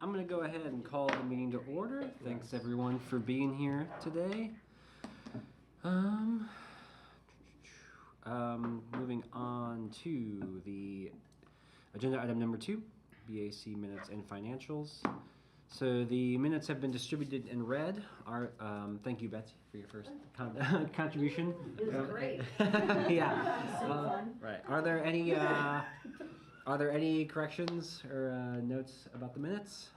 I'm going to go ahead and call the meeting to order. Thanks everyone for being here today. Moving on to the agenda item number 2, BAC minutes and financials. So the minutes have been distributed and read. Thank you, Betsy, for your first contribution. It was great. Yeah. So fun. Right. Are there any corrections or notes about the minutes?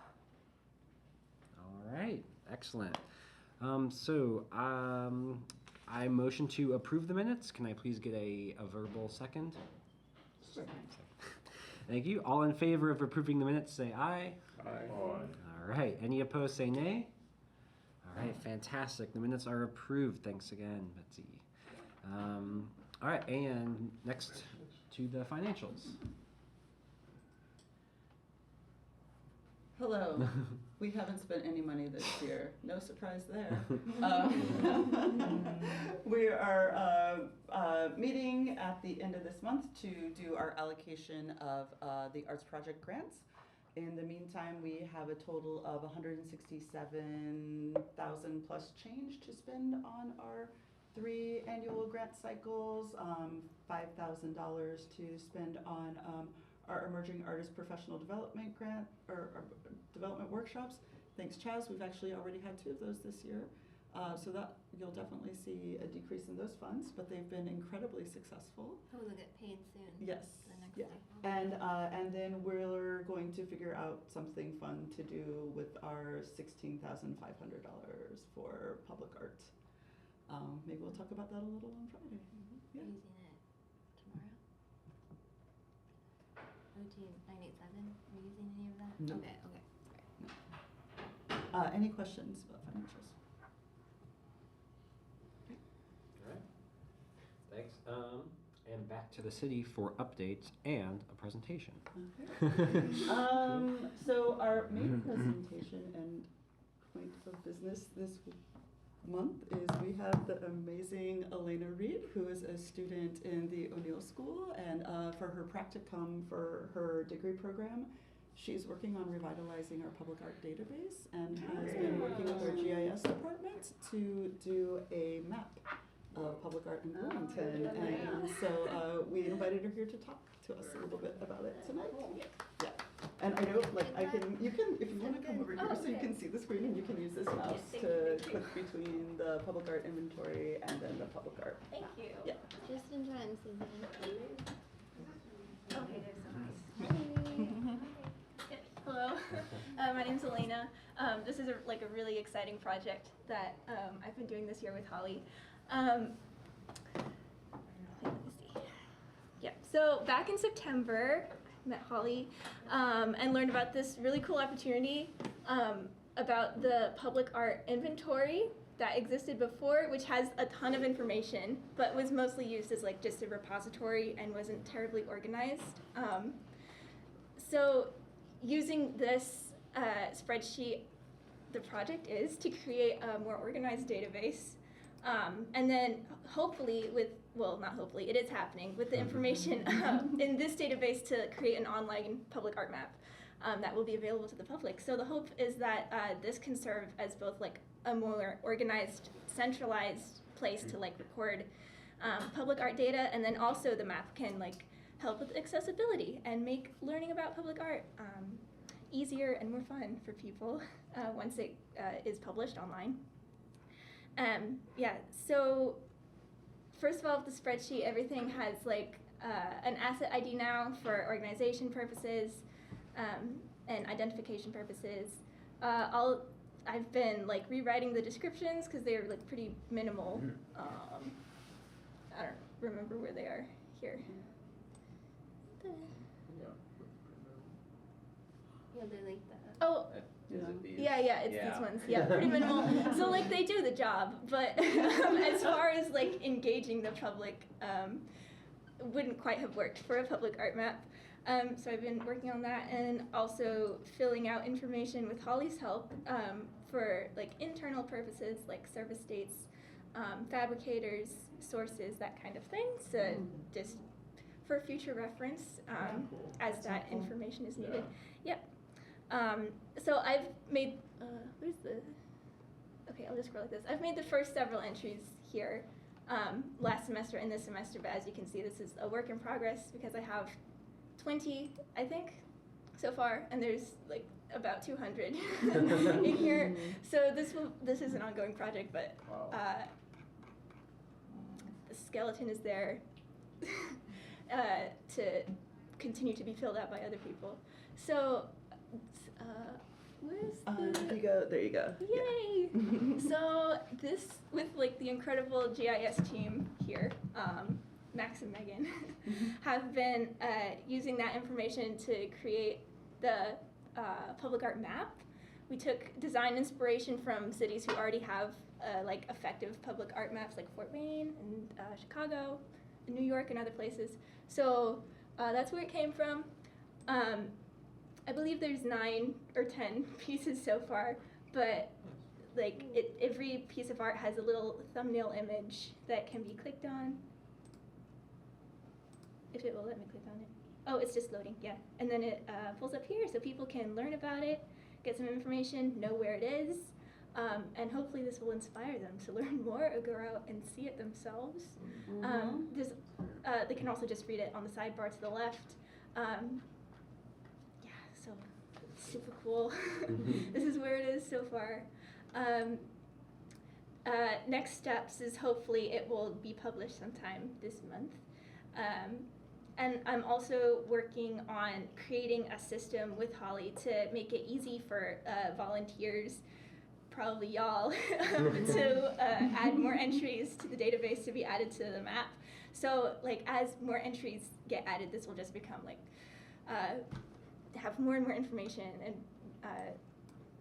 All right. Excellent. I motion to approve the minutes. Can I please get a verbal second? Sure. Thank you. All in favor of approving the minutes, say aye. Aye. All right. Any opposed, say nay. All right. Fantastic. The minutes are approved. Thanks again, Betsy. All right. And next to the financials. Hello. We haven't spent any money this year. No surprise there. We are meeting at the end of this month to do our allocation of the arts project grants. In the meantime, we have a total of $167,000 plus change to spend on our 3 annual grant cycles, $5,000 to spend on our emerging artist professional development grant or development workshops. Thanks, Chaz. We've actually already had 2 of those this year. So that you'll definitely see a decrease in those funds, but they've been incredibly successful. Oh, they'll get paid soon. Yes. The next Yeah. day. And then we're going to figure out something fun to do with our $16,500 for public art. Maybe we'll talk about that a little on Friday. Yeah. Using it tomorrow. OT 987. Are you using any of that? No. Okay. Any questions about financials? All right. Thanks. And back to the city for updates and a presentation. Okay. So our main presentation and point of business this month is we have the amazing Elena Reed, who is a student in the O'Neill School, and for her practicum for her degree program, she's working on revitalizing our public art database and has been working with our GIS department to do a map of public art in Bloomington. And so we invited her here to talk to us a little bit about it tonight. Yeah. And I know, if you want to come over here so you can see the screen, and you can use this mouse to click between the public art inventory and then the public art. Thank you. Yeah. Just in time, Susan. Okay, there's Hello, my name's Elena. This is a really exciting project that I've been doing this year with Holly. Let me see. Yeah, so back in September, I met Holly and learned about this really cool opportunity about the public art inventory that existed before, which has a ton of information, but was mostly used as just a repository and wasn't terribly organized. So using this spreadsheet, the project is to create a more organized database, and then hopefully it is happening with the information in this database to create an online public art map that will be available to the public. So the hope is that this can serve as both a more organized, centralized place to record public art data, and then also the map can help with accessibility and make learning about public art easier and more fun for people once it is published online. So first of all, with the spreadsheet, everything has an asset ID now for organization purposes and identification purposes. I've been rewriting the descriptions because they're pretty minimal. I don't remember where they are here. Yeah, they're like that. Oh, yeah, it's these ones. Yeah, pretty minimal. So they do the job, but as far as engaging the public, wouldn't quite have worked for a public art map. So I've been working on that and also filling out information with Holly's help for internal purposes like service dates, fabricators, sources, that kind of thing. So just for future reference as that information is needed. Yep. So I've made, where's the, okay, I'll just scroll like this. I've made the first several entries here last semester and this semester, but as you can see, this is a work in progress because I have 20, I think, so far, and there's like about 200 in here. So this is an ongoing project, but the skeleton is there to continue to be filled out by other people. So, where's the? If you go, there you go. Yay! So this, with like the incredible GIS team here, Max and Megan, have been using that information to create the public art map. We took design inspiration from cities who already have like effective public art maps, like Fort Wayne and Chicago, and New York, and other places. So that's where it came from. I believe there's 9 or 10 pieces so far, but like every piece of art has a little thumbnail image that can be clicked on. If it will let me click on it. Oh, it's just loading, yeah. And then it pulls up here so people can learn about it, get some information, know where it is, and hopefully this will inspire them to learn more or go out and see it themselves. They can also just read it on the sidebar to the left. Yeah, so it's super cool. This is where it is so far. Next steps is hopefully it will be published sometime this month. And I'm also working on creating a system with Holly to make it easy for volunteers, probably y'all, to add more entries to the database to be added to the map. So like as more entries get added, this will just become like, have more and more information and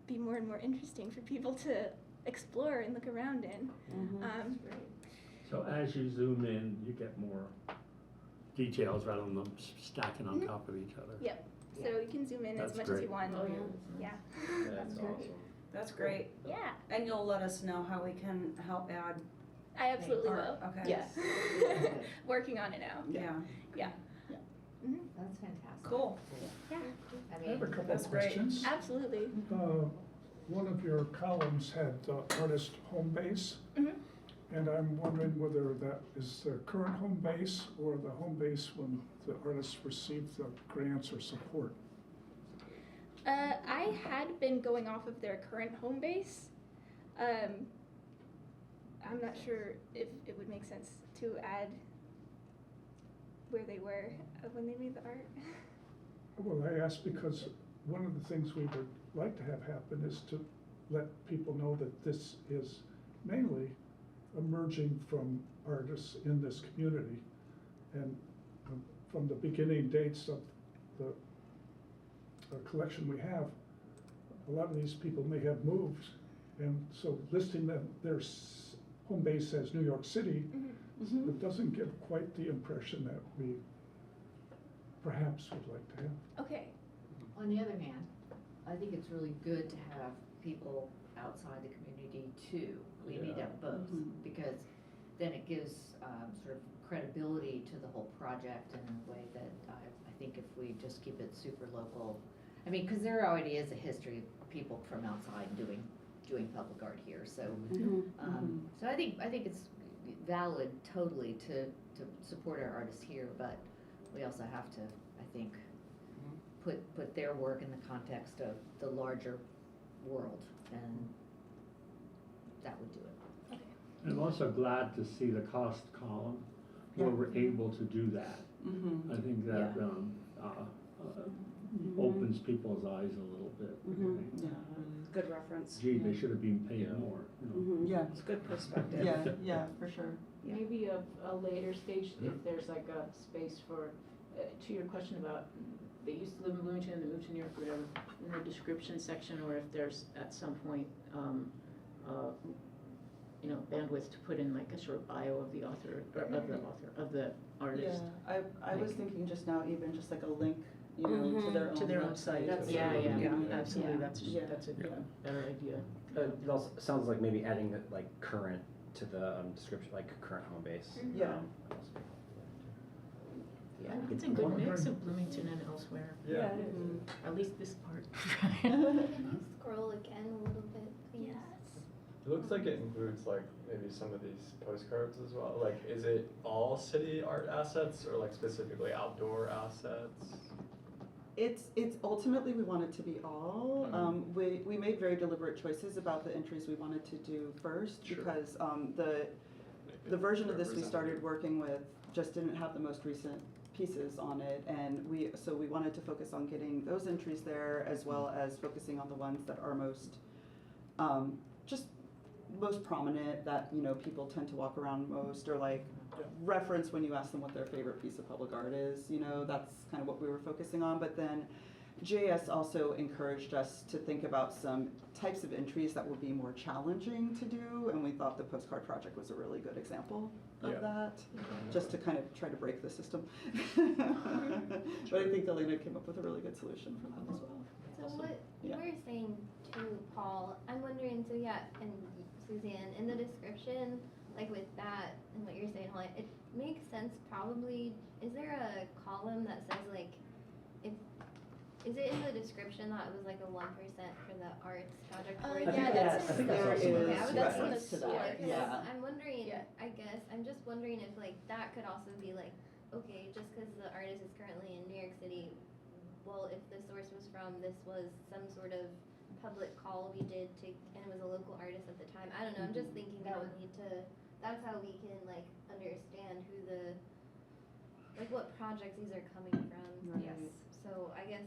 be more and more interesting for people to explore and look around in. So as you zoom in, you get more details rather than them stacking on top of each other. Yep. So you can zoom in That's as much great. as you want. Oh, Yeah. That's awesome. That's great. Yeah. And you'll let us know how we can help add. I absolutely will. art. Okay. Yeah. Working on it now. Yeah. Yeah. Mhm. That's fantastic. Cool. Yeah. I I have a mean, couple That's of great. questions. Absolutely. One of your columns had artist home base, Mhm. and I'm wondering whether that is the current home base or the home base when the artists received the grants or support. I had been going off of their current home base. I'm not sure if it would make sense to add where they were when they made the art. Well, I ask because one of the things we would like to have happen is to let people know that this is mainly emerging from artists in this community. And from the beginning dates of the collection we have, a lot of these people may have moved. And so listing them, their home base as New York City, it doesn't give quite the impression that we perhaps would like to have. Okay. on the other hand, I think it's really good to have people outside the community too. We need to have both, because then it gives sort of credibility to the whole project in a way that I think if we just keep it super local, I mean, because there already is a history of people from outside doing public art here, so so I think it's valid totally to support our artists here, but we also have to, I think, put their work in the context of the larger world, and that would do it. Okay. And I'm also glad to see the cost column where we're able to do that. I think that opens people's eyes a little bit. Yeah, good reference. Gee, they should have been paid more. You know? Yeah, It's good perspective. yeah, for sure. Yeah. Maybe a later stage, if there's like a space for, to your question about, they used to live in Bloomington and they moved to New York, or whatever, in the description section, or if there's at some point, bandwidth to put in like a short bio of the author, or of the artist. Yeah, I was thinking just now, even just like a link, to their own site. That's, Yeah, absolutely, yeah. that's a better idea. It also sounds like maybe adding the, like current to the description, like current home base. Yeah. I think it's a good mix of Bloomington and elsewhere, Yeah. at least this part. Scroll again a little bit, please. It looks like it includes like maybe some of these postcards as well. Like, is it all city art assets or like specifically outdoor assets? It's ultimately, we want it to be all. We made very deliberate choices about the entries we wanted to do first, Sure. because Maybe the version of this we representative. started working with just didn't have the most recent pieces on it, and we wanted to focus on getting those entries there, as well as focusing on the ones that are most just most prominent, that, you know, people tend to walk around most, or like Yeah. reference when you ask them what their favorite piece of public art is. You know, that's kind of what we were focusing on. But then JS also encouraged us to think about some types of entries that would be more challenging to do, and we thought the postcard project was a really good example of Yeah. that, just to kind of try to break the system. But I think Elena came up with a really good solution for that as well. So what you Yeah. were saying too, Paul, I'm wondering, so yeah, and Suzanne, in the description, like with that and what you're saying, Holly, it makes sense probably, is there a column that says like, if, is it in the description that it was like a 1% for the arts project? Oh, Or- yeah, I that's- think there that's is also Yeah, but that's in the reference to that. source. Yeah. I'm wondering, Yeah. I guess, I'm just wondering if like that could also be like, okay, just because the artist is currently in New York City, well, if the source was from, this was some sort of public call we did to, and it was a local artist at the time. I don't know, I'm just thinking that would need to, that's how we can like understand who the, like what projects these are coming from. Right. Yes. So I guess.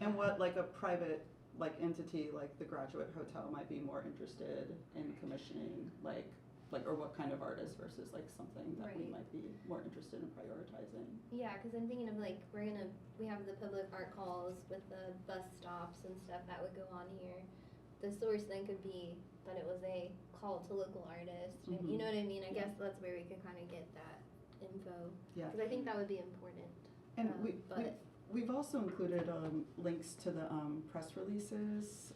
And what, like, a private, like, entity like the Graduate Hotel might be more interested in commissioning, like, or what kind of artist versus like something that we Right. might be more interested in prioritizing. Yeah, because I'm thinking of like, we have the public art calls with the bus stops and stuff that would go on here. The source then could be that it was a call to local artists, and you know what I mean? I guess that's where we could kind of get that info. Yeah. Because I think that would be important. And But we've also included links to the press releases,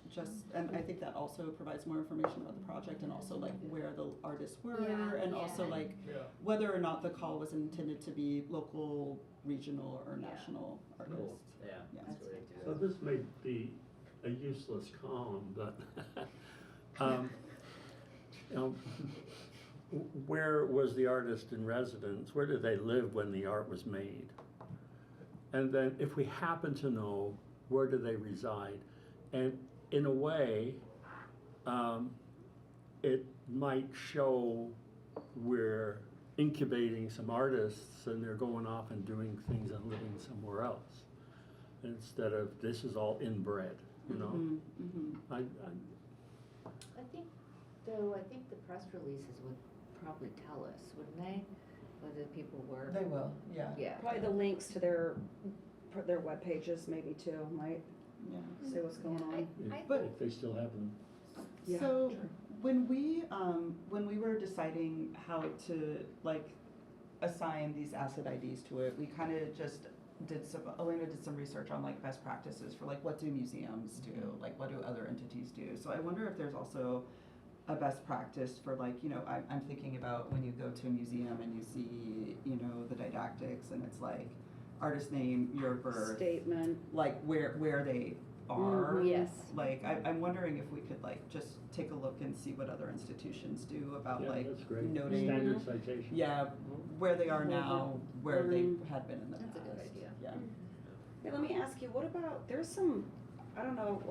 and I think that also provides more information about the project, and also like where the artists were, Yeah, and yeah. also like Yeah. whether or not the call was intended to be local, regional, or Yeah. national artists. Cool. Yeah. Yeah. That's what they do. So this may be a useless column, but, you know, where was the artist in residence? Where did they live when the art was made? And then if we happen to know, where do they reside? And in a way, it might show we're incubating some artists and they're going off and doing things and living somewhere else. Instead of, this is all inbred, you know? I I think, though, I think the press releases would probably tell us, wouldn't they? Whether people were. They will, yeah. Yeah. Probably the links to their web pages maybe too, might Yeah. say what's going I, on. I But- if they still have them. Yeah, So sure. when we were deciding how to like assign these asset IDs to it, we kind of just Elena did some research on like best practices for like what do museums do, like what do other entities do. So I wonder if there's also a best practice for like, you know, I'm thinking about when you go to a museum and you see, you know, the didactics and it's like artist name, year of birth, Statement. like where they are. Yes. Like, I'm wondering if we could like just take a look and see what other institutions do about Yeah, like that's great. noting, Standard citation. yeah, where they are now, where they Mhm. had been in the That's a past. good idea. Yeah. Hey, let me ask you, what about, there's some, I don't know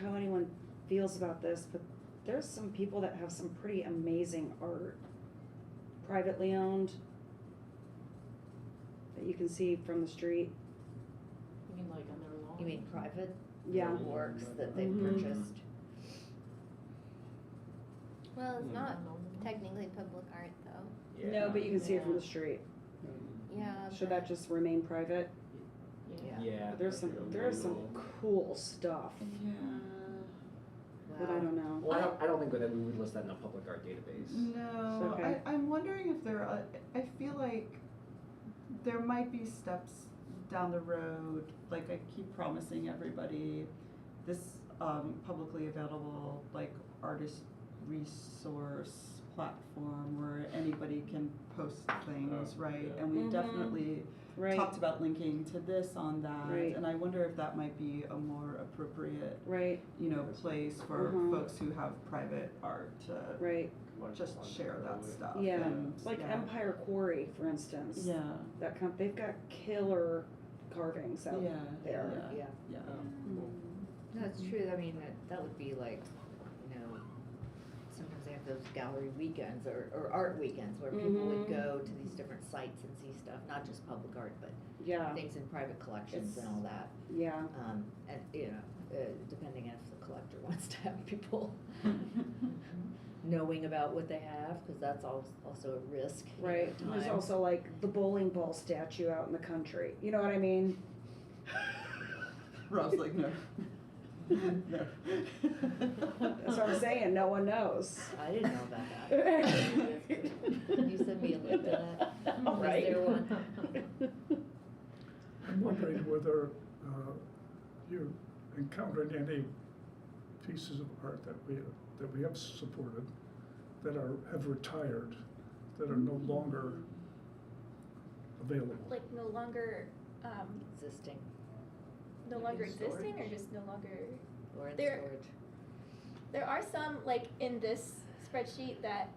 how anyone feels about this, but there's some people that have some pretty amazing art, privately owned, that you can see from the street. You mean like on their lawn? You mean private Yeah. works that they Mhm. purchased? well, it's Mm. not technically public art though. No, but you can see it from the street. Yeah. Should that just remain private? Yeah. Yeah. There's some cool stuff, Yeah. but I don't know. Well, I don't think that we would list that in a public art database. No, Okay. I'm wondering if there are, I feel like there might be steps down the road, like I keep promising everybody, this publicly available like artist resource platform where anybody can post things, right? yeah. And we Mhm. definitely Right, talked about linking to this on that, Right. and I wonder if that might be a more appropriate, right, place for Mhm. folks who have private art to right. just share that stuff. Yeah, and, like yeah. Empire Quarry, for instance. Yeah, They've got killer carvings out yeah, there. Yeah. yeah. No, it's true, I mean, that would be like, sometimes they have those gallery weekends or art weekends where people would Mhm. go to these different sites and see stuff, not just public art, but Yeah, things in private collections and all that. yeah, And, depending if the collector wants to have people knowing about what they have, because that's also a risk. right. At There's times. also like the bowling ball statue out in the country. You know what I mean? Rob's like, no. No. That's what I'm saying. No one knows. I didn't know about that. Can you send me a link to that? All right. Is there one? I'm wondering whether you're encountering any pieces of art that we have supported that have retired, that are no longer available. Like no longer, Existing no longer In existing, or storage? just no longer. or in There- storage. There are some like in this spreadsheet that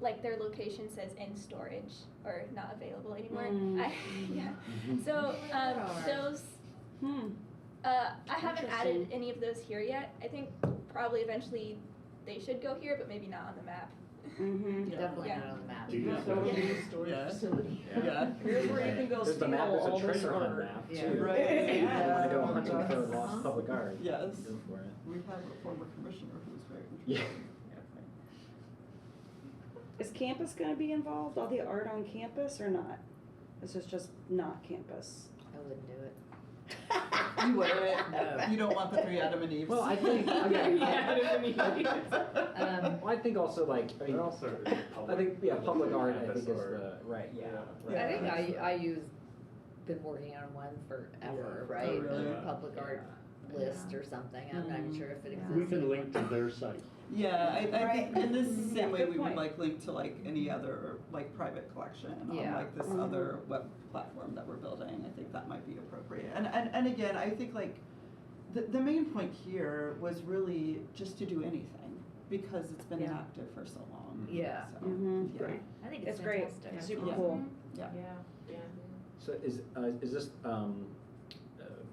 like their location says in storage or not available anymore. Mm. Yeah. So There are. those Hmm. I haven't added Interesting. any of those here yet. I think probably eventually they should go here, but maybe not on the map. Mm-hmm. Yeah. Definitely Yeah. not on the map. Do you Yeah, that would be a storage Yeah. facility. Yeah. Here's where you can go There's the steal map, all there's a this treasure hunt art. map Yeah. too. Right. If you Yeah. wanna go Oh, hunting for yes. lost public art. Yes. Go for it. We have a former commissioner who's very Yeah. interested. Is campus gonna be involved? All the art on campus or not? This is just not campus. I wouldn't do it. You wouldn't? No. You don't want the three Adam and Eves? Well, I think, okay. Um, Well, I think also like, I mean, But also, is it public? I think, yeah, public art, I think campus is or- the, right, yeah. Yeah. I think I use, been working on one forever, Yeah. right? Oh, really? A public art list or something, I'm not even sure if it exists. We can anymore. link to their site. Yeah, I think in this Yeah, same way, good we would point. like link to like any other like private collection on Yeah. like this Mhm. other web platform that we're building. I think that might be appropriate. And again, I think like the main point here was really just to do anything because it's been Yeah. inactive for so long. Yeah. So, Mhm. yeah. Great. I think it's It's great. fantastic. Super Yeah. cool. Yeah. Yeah. So is this,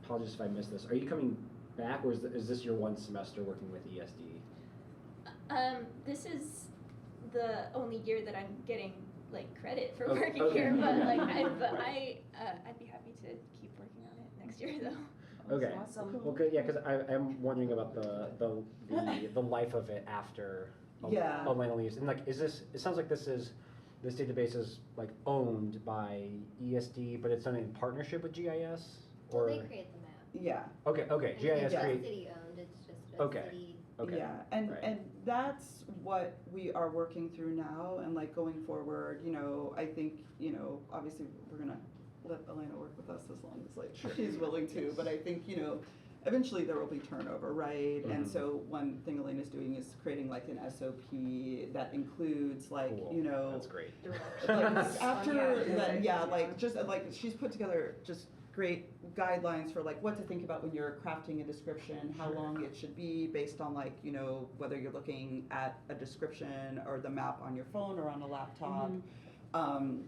apologies if I missed this, are you coming back or is this your one semester working with E ESD? This is the only year that I'm getting like credit for Oh, working okay. here, but like Okay. I'd be happy to keep working on it next year though. Okay. Awesome. Well, good, yeah, because I'm wondering about the life of it after Yeah. Elena leaves. And like, it sounds like this database is like owned by ESD, but it's done in partnership with GIS? Well, Or, they create the map. Yeah. okay, And GIS it's not create, city owned, it's just a Okay. city. okay. Yeah, and, right. and that's what we are working through now, and like going forward, I think, obviously we're gonna let Elena work with us as long as like she's willing to, but I think, eventually there will be turnover, right? And Mhm. so one thing Elena's doing is creating like an SOP that includes like, Cool. That's great. like after Yeah. that, yeah, like just like she's put together just great guidelines for like what to think about when you're crafting a description, how Sure. long it should be based on like, whether you're looking at a description or the map on your phone or on a laptop. Mhm.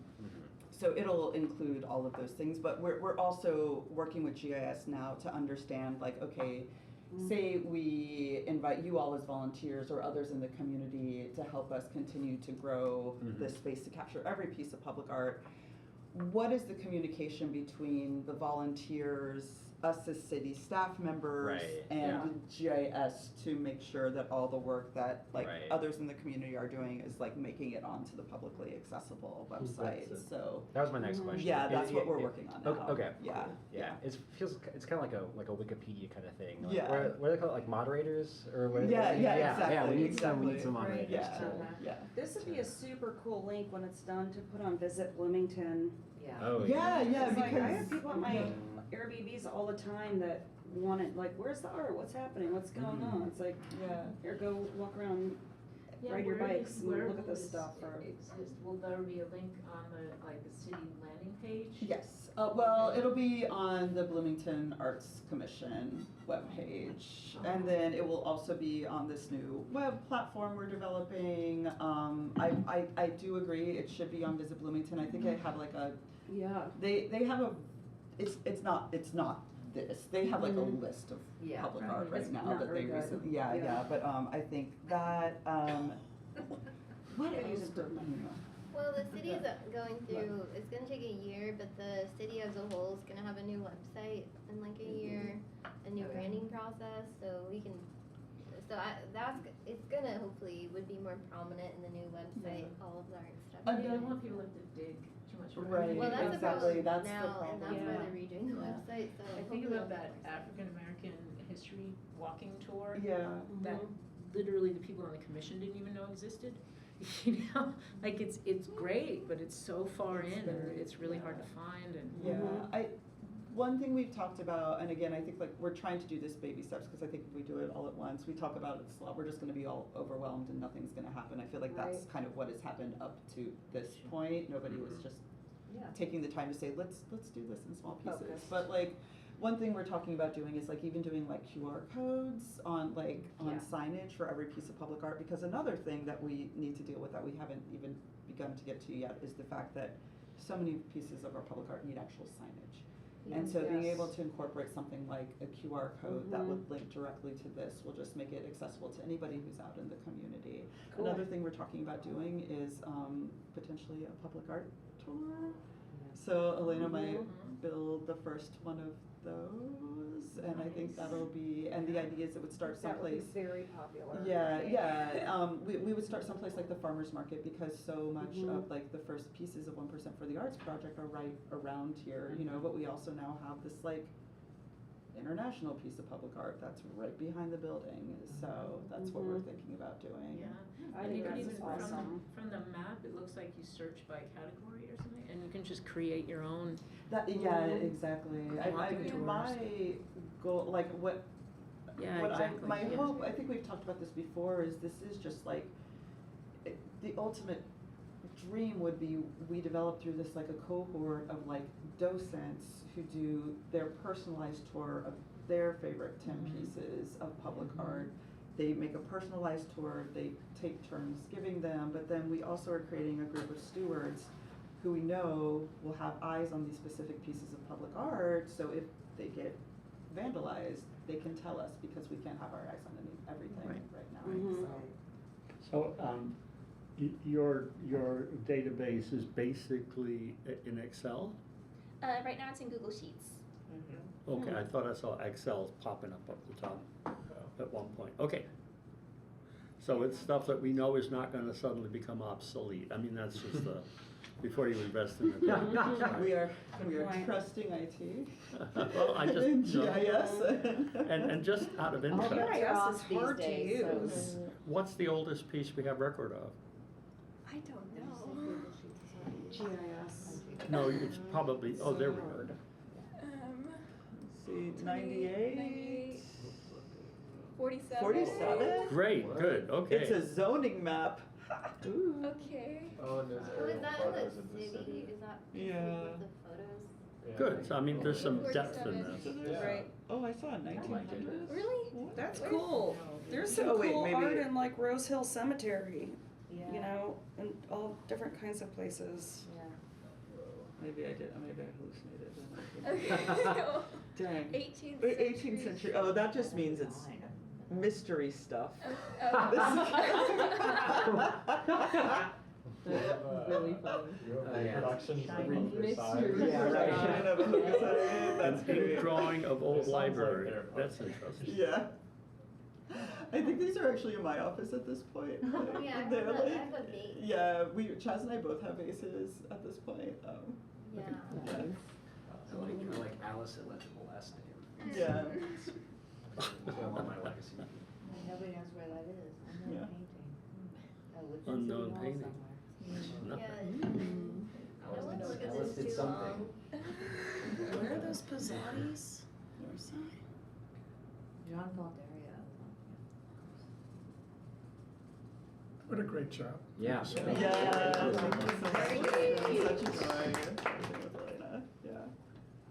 So it'll include all of those things, but we're also working with GIS now to understand like, okay, say we invite you all as volunteers or others in the community to help us continue to grow Mhm. this space to capture every piece of public art. What is the communication between the volunteers, us as city staff members, Right, and GIS to make sure that all the work that like Right. others in the community are doing is like making it onto the publicly accessible website? That's it. So That was my next question. yeah, that's what we're yeah. working on now. Okay. Yeah. Cool. Yeah. It's kind of like a Wikipedia kind of thing. Like, Yeah. What do they call it? Like moderators or what? Yeah, yeah, exactly. Yeah, we need some exactly. moderators Yeah, too. yeah. This would be a super cool link when it's done to put on Visit Bloomington. Yeah. Oh Yeah, yeah, It's like, I have because people at my Airbnbs all the time that want it, like, where's the art? What's happening? What's going Mhm. on? It's like, yeah. here, go walk around. Yeah, ride your where bikes does- and where look at will this stuff or. Exist, will there be a link on the, like, the city landing page? Yes, well, it'll be on the Bloomington Arts Commission webpage. And then it will also be on this new web platform we're developing. I do agree, it should be on Visit Bloomington. I think I have like a, Yeah. they have a, it's not this. They have like a list of Yeah, public right. art right It's now not that they very good. recently, Yeah. but I think that, what Could use else? improvement. Well, the city is going through, it's gonna take a year, but the city as a whole is gonna have a new website in like a year, a new Okay. branding process, so we can, it's gonna hopefully would be more prominent in the new website, all of the art stuff. And I then- don't want people to have to dig too much. around. Right, Well, that's the exactly, problem that's the now, and problem. that's why Yeah. they're redoing the Yeah. website, so I think hopefully about it'll be that fixed. African American history walking tour. Yeah. That literally the people on the commission didn't even know existed. You know, like it's great, but it's so far in, and it's really hard to find. And Yeah, one thing we've talked about, and again, I think like we're trying to do this baby steps, because I think if we do it all at once, we talk about it slow, we're just gonna be all overwhelmed and nothing's gonna happen. I feel like that's Right. kind of what has happened up to this point. Nobody was just Yeah. taking the time to say, let's do this in small pieces. Focus. But like, one thing we're talking about doing is like even doing like QR codes on Yeah. signage for every piece of public art, because another thing that we need to deal with that we haven't even begun to get to yet is the fact that so many pieces of our public art need actual signage. And so being Yes. able to incorporate something like a QR code that would link directly to this will just make it accessible to anybody who's out in the community. Cool. Another thing we're talking about doing is potentially a public art tour. So Elena might build the first one of those, and I think that'll be, and the idea is it would start That would be someplace. very popular. Yeah, we would start someplace like the farmer's market, because so much Mhm. of like the first pieces of 1% for the Arts Project are right around here, you know, but we also now have this like international piece of public art that's right behind the building, so that's what we're Mhm. thinking about doing. yeah, I and think you can that's even awesome. from the map, it looks like you search by category or something, and you can just create your own. That, yeah, exactly. Walking tours. My goal, like what, Yeah, what exactly. my yeah. hope, I think we've talked about this before, is this is just like, the ultimate dream would be we develop through this like a cohort of like docents who do their personalized tour of their favorite 10 Mhm. pieces of public Mhm. art. They make a personalized tour, they take turns giving them, but then we also are creating a group of stewards who we know will have eyes on these specific pieces of public art, so if they get vandalized, they can tell us, because we can't have our eyes on everything Right. right now, Mhm. So, your database is basically in Excel? Right now it's in Google Sheets. Okay, I thought I saw Excel popping up the top at one point. Okay. So it's stuff that we know is not gonna suddenly become obsolete. I mean, that's just the, before you invest in it. We are Good point. trusting IT. Well, I just, And you know, GIS. and just out of All interest, the GIS drops is these hard to days, so- use. what's the oldest piece we have record of? I don't know. GIS. No, it's probably, oh, there we go. Hard. See, 98, 98. 47. 47? Great, good, okay. It's a zoning map. Ooh. Okay. Oh, and there's Oh, is aerial that in photos the of the city, city. is that Yeah. with the photos? Yeah. Good, so I mean, there's some depth in 47. this. So there's, Yeah. oh, I saw 1900s. Really? That's Where? cool. There's some Oh, wait, cool maybe- art in like Rose Hill Cemetery, Yeah. you know, and all different kinds of places. Yeah. Maybe I hallucinated. Okay. Dang. 18th 18th century, oh, that just means it's mystery stuff. You have Really funny. You have Oh, yeah. productions of Shiny Riverside. mystery. Yeah, right. Yeah. That's An great. ink drawing of It old sounds like library, they're that's public. interesting. Yeah. I think these are actually in my office at this point. Like, Yeah, I they're have like- a vase. Yeah, Chaz and I both have vases at this point. Yeah. I like Alice illegible last name. Yeah. That's what I want my legacy. Nobody knows where that is. Unknown Yeah. painting. Oh, within Unknown City Hall painting. somewhere. Nothing. I don't want to look at Alice this did too something. long. Where are those Pizzatis? John Valderia. What a great job. Yeah. So- Yeah, thank you so much. Very It's good. such a joy working with Elena, yeah.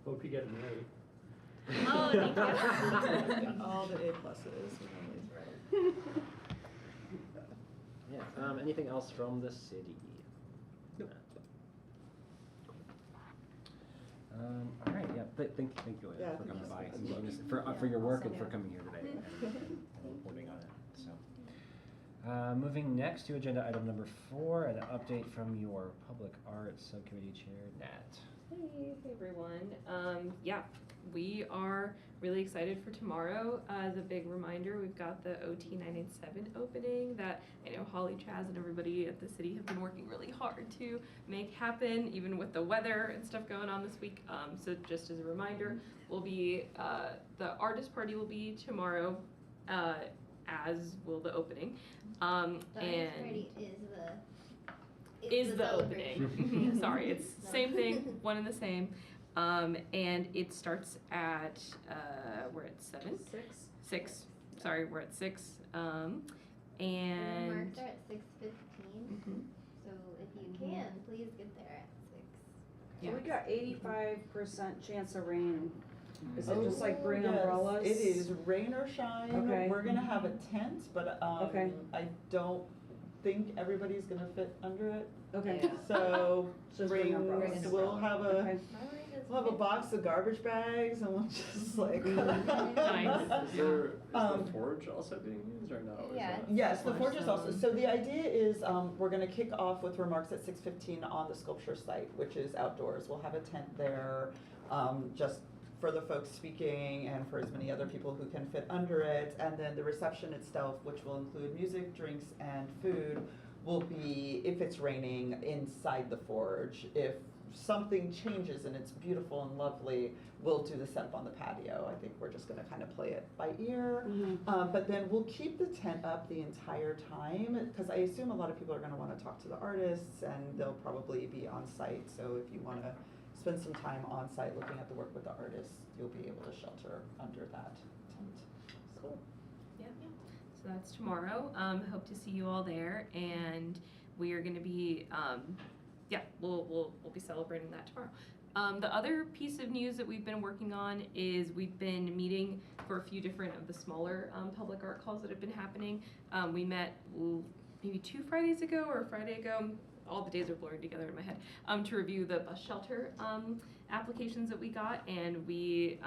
Hope you get married. Oh, thank you. All the A pluses, we only. Yeah. Anything else from the city? Nope. All right. Yeah. Thank you, Elena, Yeah, for thank coming you so by much. and giving us for your work and for coming here today and reporting on it. So, moving next to agenda item number 4, an update from your public arts subcommittee chair, Nat. Hey everyone. Yeah, we are really excited for tomorrow. As a big reminder, we've got the OT 987 opening that I know Holly, Chaz, and everybody at the city have been working really hard to make happen, even with the weather and stuff going on this week. So just as a reminder, we'll be the artist party will be tomorrow, as will the opening. The artist And party is the celebration. opening. Sorry, it's No. same thing, one and the same. And it starts at we're at 7? 6. Sorry, we're at 6. And And marks are at 6:15. Mhm. So if you can, please get there at 6. So we got 85% chance of rain. Is it Oh, just like bring yes, umbrellas? It is rain or shine. Okay. We're gonna have a tent, but Okay. I don't think everybody's gonna fit under it. Okay. Yeah. So Just bring brings, umbrellas. we'll have a Okay. we'll have a box of garbage bags and we'll just like. Nice. Is the Um, forge also being used or no? Is Yeah. that- Yes, the forge is also, so the idea is, we're gonna kick off with remarks at 6:15 on the sculpture site, which is outdoors. We'll have a tent there, just for the folks speaking and for as many other people who can fit under it. And then the reception itself, which will include music, drinks, and food, will be, if it's raining, inside the forge. If something changes and it's beautiful and lovely, we'll do the setup on the patio. I think we're just gonna kind of play it by ear. But then we'll keep the tent up the entire time, because I assume a lot of people are gonna wanna talk to the artists and they'll probably be on site. So if you wanna spend some time on site looking at the work with the artists, you'll be able to shelter under that tent. Cool. Yeah. So that's tomorrow. Hope to see you all there, and we are going to be, we'll be celebrating that tomorrow. The other piece of news that we've been working on is we've been meeting for a few different of the smaller public art calls that have been happening. We met maybe 2 Fridays ago or a Friday ago. All the days are blurring together in my head, to review the bus shelter applications that we got, and we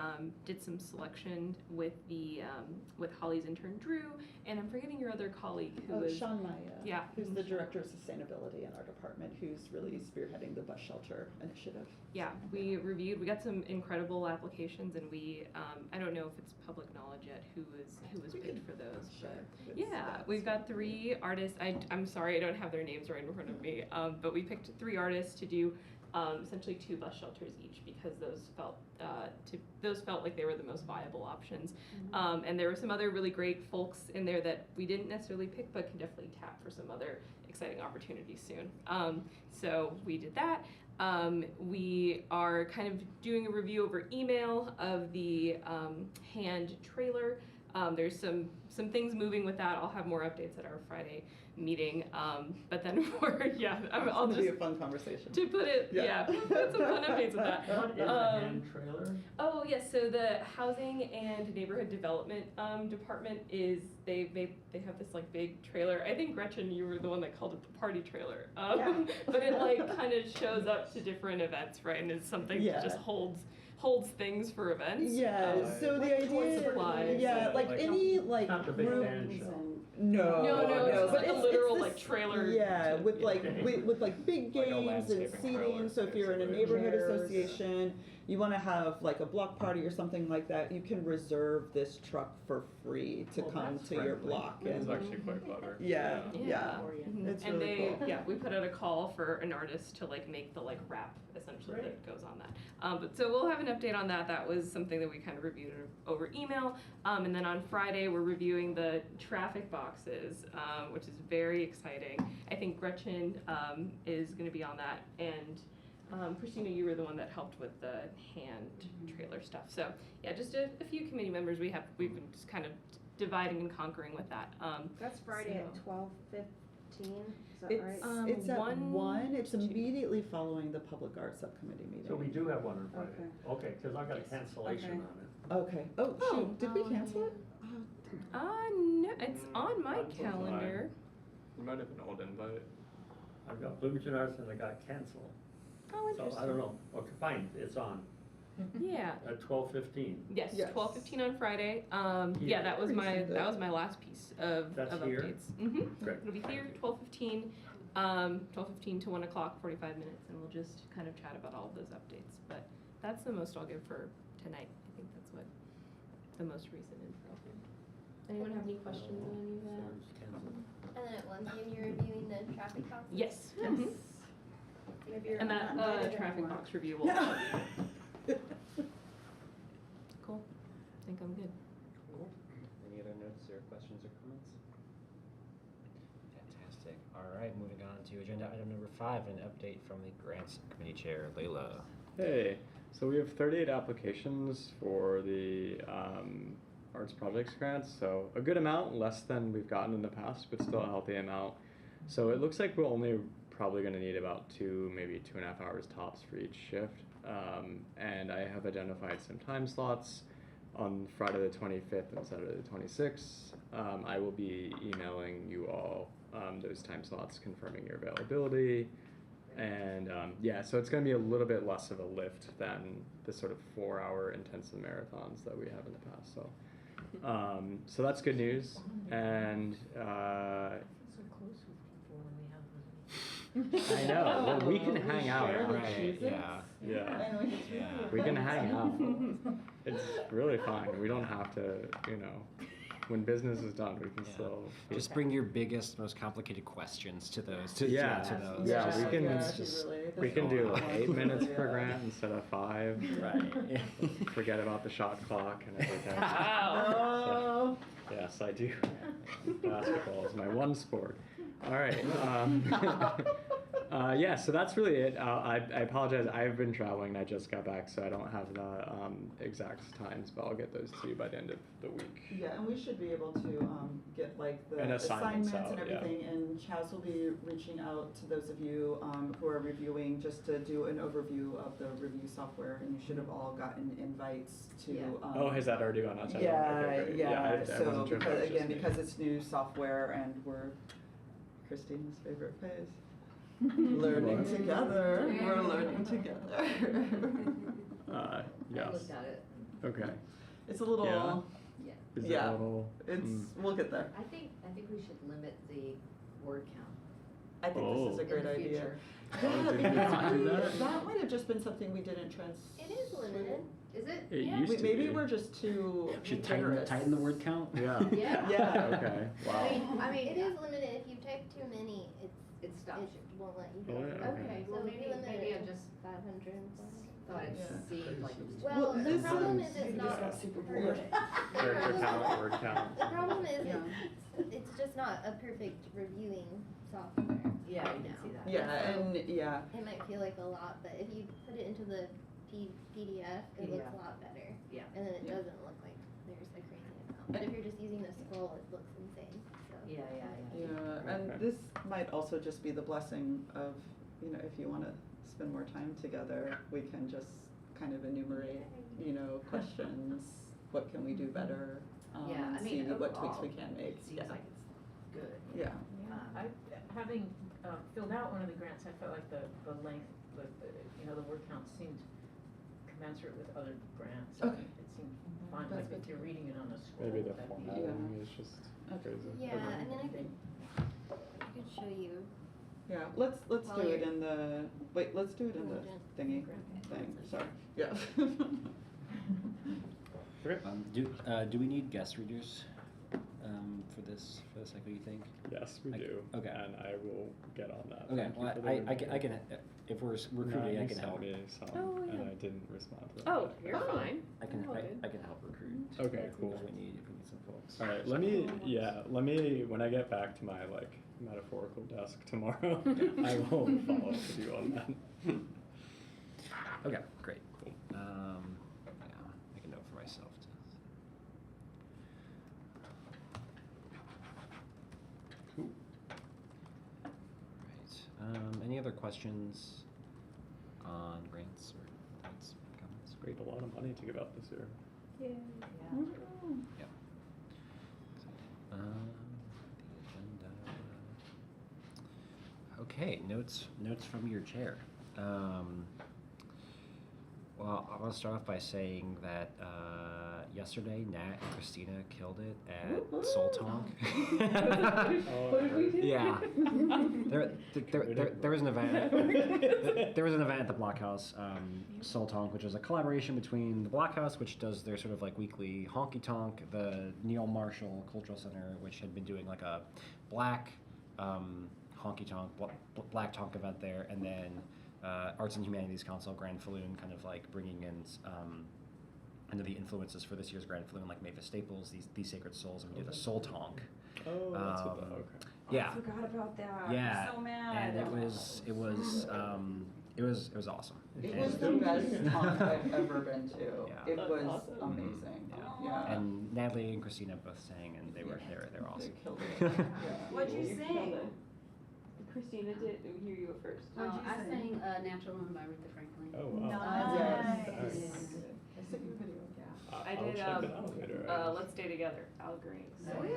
did some selection with with Holly's intern Drew, and I'm forgetting your other colleague who is Sean Maya. Yeah. Who's the director of sustainability in our department, who's really spearheading the bus shelter initiative. Yeah, we got some incredible applications, and we I don't know if it's public knowledge yet who was We picked could for those, share. but It's- yeah, we've got 3 artists. I'm sorry I don't have their names right in front of me, but we picked 3 artists to do essentially 2 bus shelters each, because those felt like they were the most viable options. And there were some other really great folks in there that we didn't necessarily pick, but can definitely tap for some other exciting opportunities soon. So we did that. We are kind of doing a review over email of the hand trailer. There's some things moving with that. I'll have more updates at our Friday meeting. But then I'll It'll be just a fun conversation. to put it, Yeah. put some fun updates with that. What is a hand trailer? Oh yes, so the housing and neighborhood development department is they have this like big trailer. I think Gretchen, you were the one that called it the party trailer. Yeah. But it like kind of shows up to different events, right? And it's something Yeah. that just holds things for events. Yeah, so the Like toy idea, supplies yeah, and, like like, any like Not the big room. band shell. No, No, it's but like a literal this- like trailer. Yeah, to- with yeah. like with like big Like a games and landscaping seating. trailer, So if you're in a basically. neighborhood Chairs. association, you want to have like a block party or something like that, you can reserve this truck for free to Well, come that's to your friendly. block. It's And actually quite clever. yeah, yeah. Mhm. It's and really they, cool. yeah, we put out a call for an artist to like make the like wrap essentially that goes on that. But so we'll have an update on that. That was something that we kind of reviewed over email. And then on Friday we're reviewing the traffic boxes, which is very exciting. I think Gretchen is going to be on that, and Christina, you were the one that helped with the hand trailer stuff. So yeah, just a few committee members we've been just kind of dividing and conquering with that. That's Friday at So- 12:15, is that It's, right? it's at 1, it's to 2. immediately following the Public Art Subcommittee meeting. So we do have one on Friday. Okay, because I got a cancellation Okay. on it. Okay, oh, shoot, did we cancel it? No, it's on my That was calendar. You might have an old invite. I've got Bloomington Arts and I got canceled. Oh, So interesting. I don't know. Okay, fine, it's on Yeah. at 12:15. Yes, Yes. 12:15 on Friday. Here. Yeah, that was my Resend it. that was my last piece of That's of here? updates. Mm-hmm. Great. It'll be here 12:15, 12:15 to 1 o'clock, 45 minutes, and we'll just kind of chat about all of those updates. But that's the most I'll give for tonight. I think that's what the most recent info. Anyone have any questions on any of So that? it's canceled. And then at 1 p.m. you're reviewing the traffic boxes? Yes. Yes. Mhm. Maybe you're And that not invited traffic anymore. box review will. Cool. I think I'm good. Cool. Any other notes or questions or comments? Fantastic. All right, moving on to agenda item number 5, an update from the Grants Committee Chair, Layla. Hey, so we have 38 applications for the arts projects grants, so a good amount, less than we've gotten in the past, but still a healthy amount. So it looks like we're only probably going to need about 2, maybe 2.5 hours tops for each shift. And I have identified some time slots on Friday the 25th and Saturday the 26th. I will be emailing you all those time slots confirming your availability. And yeah, so it's going to be a little bit less of a lift than the sort of 4-hour intensive marathons that we have in the past. So that's good news. And So close with people when we have I know. Well, we can hang out. Share the Right, cheeses. yeah. Yeah. I know, it's Yeah. really We can fun. hang out. It's really fine. We don't have to, you know, when business is done, we can Yeah. still. Just bring your biggest, most complicated questions to those. Yeah. To those. Yeah, Just we like, can- let's Yeah, just- really, We that's can do all like I 8 want. minutes per Yeah. grant instead of 5. Right. Forget about the shot clock and everything. Oh. Yes, I do. Basketball is my one sport. All right. Yeah, so that's really it. I apologize. I've been traveling and I just got back, so I don't have the exact times, but I'll get those to you by the end of the week. Yeah, and we should be able to get like the And assignments assignments and out, yeah. everything, and Chaz will be reaching out to those of you who are reviewing, just to do an overview of the review software, and you should have all gotten invites to. Yeah. Oh, has that already gone out? to everyone? Yeah, Okay, great. yeah, I so wasn't sure if that because, was just again, me. because it's new software and we're Christina's favorite phase. Learning What? together, Yeah. we're learning together. I Yes. looked at it. Okay. It's a little, Yeah. Yeah. Is it Yeah. a little? it's, we'll get there. I think we should limit the word count I think this is a Oh. great in the idea. future. Oh, Yeah, did we because not do that? that might have just been something we didn't It is limited. Is it? It Yeah. used to Maybe be. we're just too Should generous. tighten the word count. Yeah. Yeah. Yeah. Okay. Wow. I mean, It is limited. If you type too many, it it stops you. won't let you Oh, go. yeah, Okay, So well, we maybe limit I it just 500 and thought it Yeah. seemed like it was. Well, Well, the this problem is- is Maybe it's just not. got super per- bored. Character count, word count. The problem is Yeah. it's just not a perfect reviewing software. Yeah, right I can now. see that. Yeah, and yeah, It might feel like a lot, but if you put it into the PDF, it looks PDF. a lot better. Yeah. And then it Yeah. doesn't look like there's a crazy amount. But if you're just using the scroll, it looks insane. So. Yeah. yeah, and Okay. this might also just be the blessing of, you know, if you wanna spend more time together, we can just kind of enumerate, you know, questions, what can we do better? Yeah, I see mean, what tweaks overall, we can make, It seems yeah, like it's good. yeah. I, having filled out one of the grants, I felt like the length, the word count seemed commensurate with other grants. Okay. It seemed fine, That's like good if to you're hear. reading it on a scroll. Maybe the that'd be- formatting is just Okay. crazy. Yeah, Okay. I mean, I could show you. Yeah, let's While do it you're- in the, wait, let's do it in the thingy thing, sorry, yeah. Do we need guest readers for this like what do you think? Yes, we I- do. okay. And I will get on that. Okay, Thank you well for the I can reminder. if we're No, recruiting I you can sent help. me some, Oh, and yeah. I didn't respond to them. Oh, back. you're fine. I can All good. I can help recruit. Okay, cool. If we need some folks. All right, let me when I get back to my like metaphorical desk tomorrow, I will follow up with you on that. Okay, great. Cool. Yeah, make a note for myself to. other questions on grants or thoughts, comments? Great, a lot of money to give out this year. Yep. The agenda. Okay, notes from your chair. Well, I want to start off by saying that yesterday, Nat and Christina killed it at Soul Talk. What did we do? Yeah. There was an event. There was an event at the Blockhouse, Soul Tonk, which was a collaboration between the Blockhouse, which does their sort of like weekly honky tonk, the Neil Marshall Cultural Center, which had been doing like a black honky tonk, black tonk event there, and then Arts and Humanities Council, Grand Falloon, kind of like bringing in kind of the influences for this year's Grand Falloon, like Mavis Staples, these Sacred Souls, and we did a Soul Tonk. Oh, that's what the, okay. Yeah. I forgot about that. Yeah. I'm so mad. And it was awesome. It was And- the best talk I've ever been to. Yeah. It That's was awesome. amazing. Yeah. Yeah. And Natalie and Christina both sang, and they were awesome. They killed it. Yeah. What'd you sing? Christina did. We hear you go first. What'd Oh, you I sing? sang Natural Woman by Aretha Franklin. Oh, wow. Nice. Yes. I sent you a video. I I'll did check it out later. Let's Stay Together, Al Green. Oh, yeah,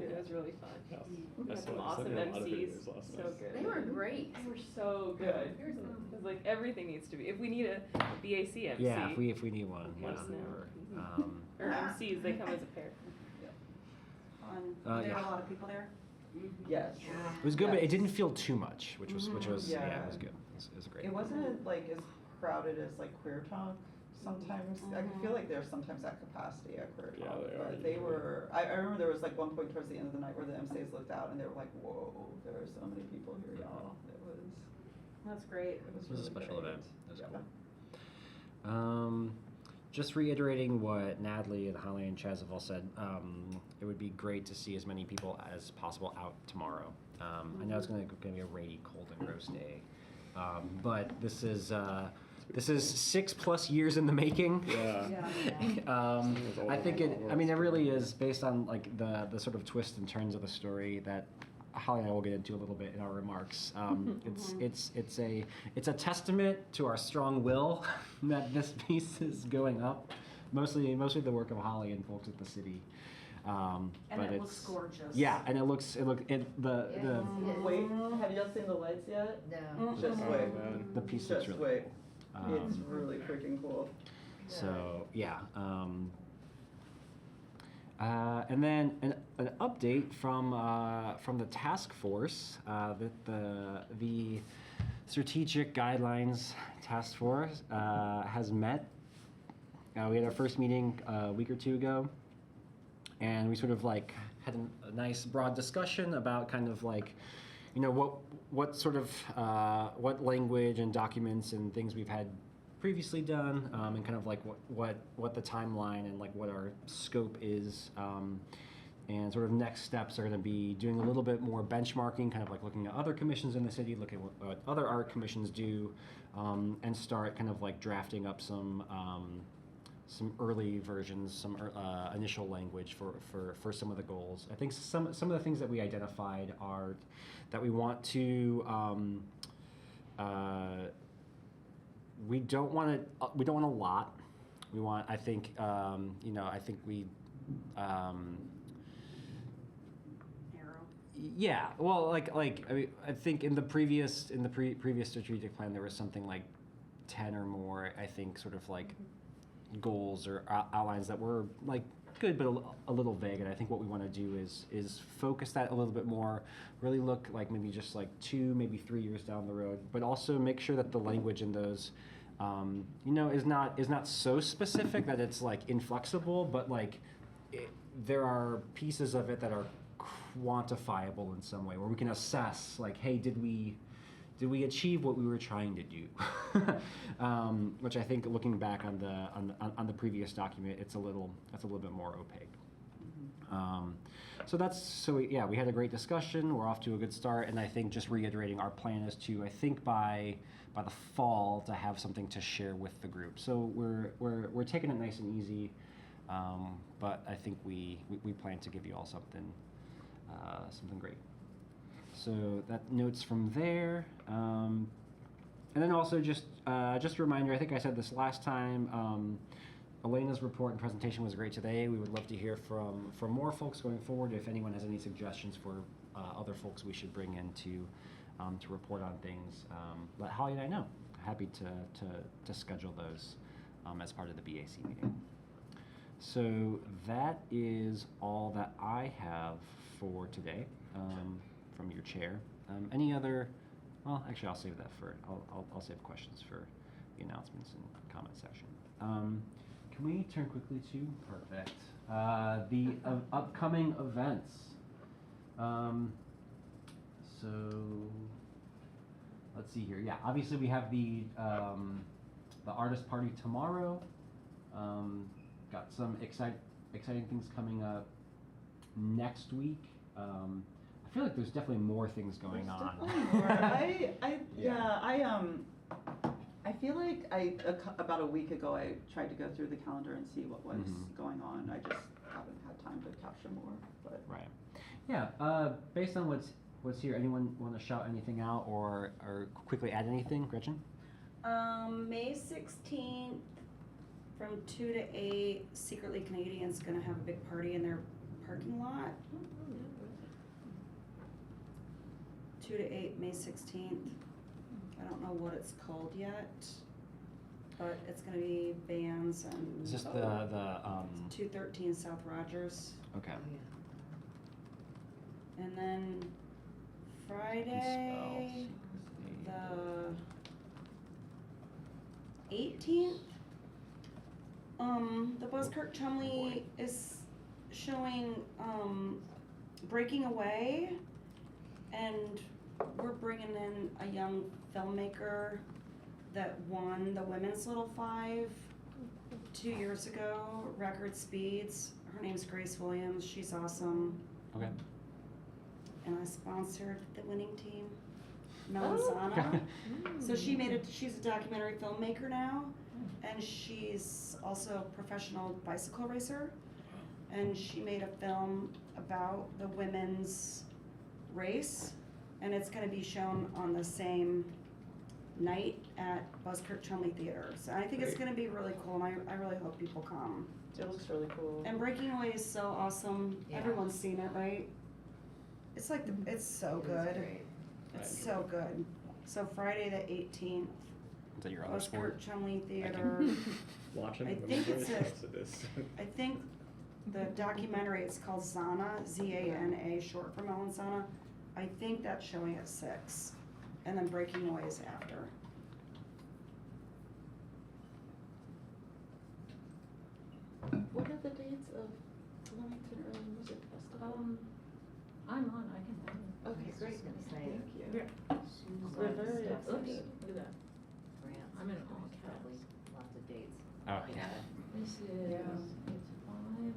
It was really fun. Yes. We I had saw- some I awesome sent you a lot of MCs. videos last So night. good. They were great. They were so good. It was like everything needs to be. If we need a BAC MC. Yeah, if we need one, Let yeah. us know. Or, Or MCs, they come as a pair. Fun. Uh, There were yeah. a lot of people there. Yes. it was good, but it didn't feel too much, which was Yeah. yeah, it was good. It was great. It wasn't like as crowded as like Queer Talk. Sometimes I feel like there's sometimes at capacity at Queer Yeah, Talk, they are but they usually. were. I remember there was like one point towards the end of the night where the MCs looked out and they were like, "Whoa, there are so many people here, y'all." It was. That's great. It was, It was a really special great. event. It was Yeah. cool. Just reiterating what Natalie and Holly and Chaz have all said, it would be great to see as many people as possible out tomorrow. I know it's going to be a rainy, cold, and gross day, but this is 6+ years in the making. Yeah. I think it. I mean, it really is based on like the sort of twists and turns of the story that Holly and I will get into a little bit in our remarks. It's a testament to our strong will that this piece is going up. Mostly the work of Holly and folks at the city. And But it looks gorgeous. Yeah, and the Wait, have y'all seen the lights yet? No. Just Oh, wait. man. the piece looks Just really wait. cool. It's really freaking cool. So yeah, and then an update from the task force that the strategic guidelines task force has met. We had our first meeting a week or two ago, and we sort of like had a nice broad discussion about kind of like, you know, what sort of what language and documents and things we've had previously done, and kind of like what the timeline and like what our scope is, and sort of next steps are going to be doing a little bit more benchmarking, kind of like looking at other commissions in the city, looking at what other art commissions do, and start kind of like drafting up some early versions, some initial language for some of the goals. I think some of the things that we identified are that we want to. We don't want a lot. We want. I think. I think we. Arrow. Yeah. Well, like I mean, I think in the previous strategic plan there was something like 10 or more. I think sort of like goals or outlines that were like good but a little vague. And I think what we want to do is focus that a little bit more. Really look like maybe just like 2, maybe 3 years down the road, but also make sure that the language in those, is not so specific that it's like inflexible, but like there are pieces of it that are quantifiable in some way where we can assess like, hey, did we achieve what we were trying to do? Which I think, looking back on the previous document, that's a little bit more opaque. We had a great discussion. We're off to a good start, and I think just reiterating our plan is to, I think by the fall, to have something to share with the group. So we're taking it nice and easy, but I think we plan to give you all something great. So that notes from there. And then also just a reminder, I think I said this last time, Elena's report and presentation was great today. We would love to hear from more folks going forward. If anyone has any suggestions for other folks we should bring in to report on things, let Holly and I know. Happy to schedule those as part of the BAC meeting. So that is all that I have for today from your chair. Any other? Well, actually, I'll save that for. I'll save questions for the announcements and comment section. Can we turn quickly to perfect the upcoming events? So let's see here. Yeah, obviously we have the artist party tomorrow. Got some exciting things coming up next week. I feel like there's definitely more things going on. Definitely more. I feel like about a week ago I tried to go through the calendar and see what was going on. I just haven't had time to capture more. But Right. Yeah. Based on what's here, anyone want to shout anything out or quickly add anything, Gretchen? May 16th from 2 to 8, Secretly Canadian's gonna have a big party in their parking lot. 2 to 8, May 16th. I don't know what it's called yet, but it's gonna be bands and. Is this the 213 South Rogers. Okay. And then Friday, the 18th, the Buzzkirk Chumley is showing Breaking Away, and we're bringing in a young filmmaker that won the Women's Little Five 2 years ago, Record Speeds. Her name's Grace Williams. She's awesome. Okay. And I sponsored the winning team, Melanzana. So she's a documentary filmmaker now, and she's also a professional bicycle racer. And she made a film about the women's race, and it's going to be shown on the same night at Buzzkirk Chumley Theater. So I think it's going to be really cool, and I really hope people come. it looks really cool. And Breaking Away is so awesome. Yeah. Everyone's seen it, right? It's like it's so It is good. great. It's so good. So Friday the 18th, Is that your other sport? Buzzkirk Chumley Theater. Watching I women's think it's race? a- Yes, it is. I think the documentary, it's called Zana, Z-A-N-A, short for Melanzana. I think that's showing at 6, and then Breaking Away is after. What are the dates of Bloomington Early Music Festival? I'm on, I can have it. Okay, great. I was just gonna say, Thank you. Here. We're very Stuff Oops, excited. look at that. grants, I'm in all there's probably caps. lots of dates. Oh, Yeah. This is, it's 5/25.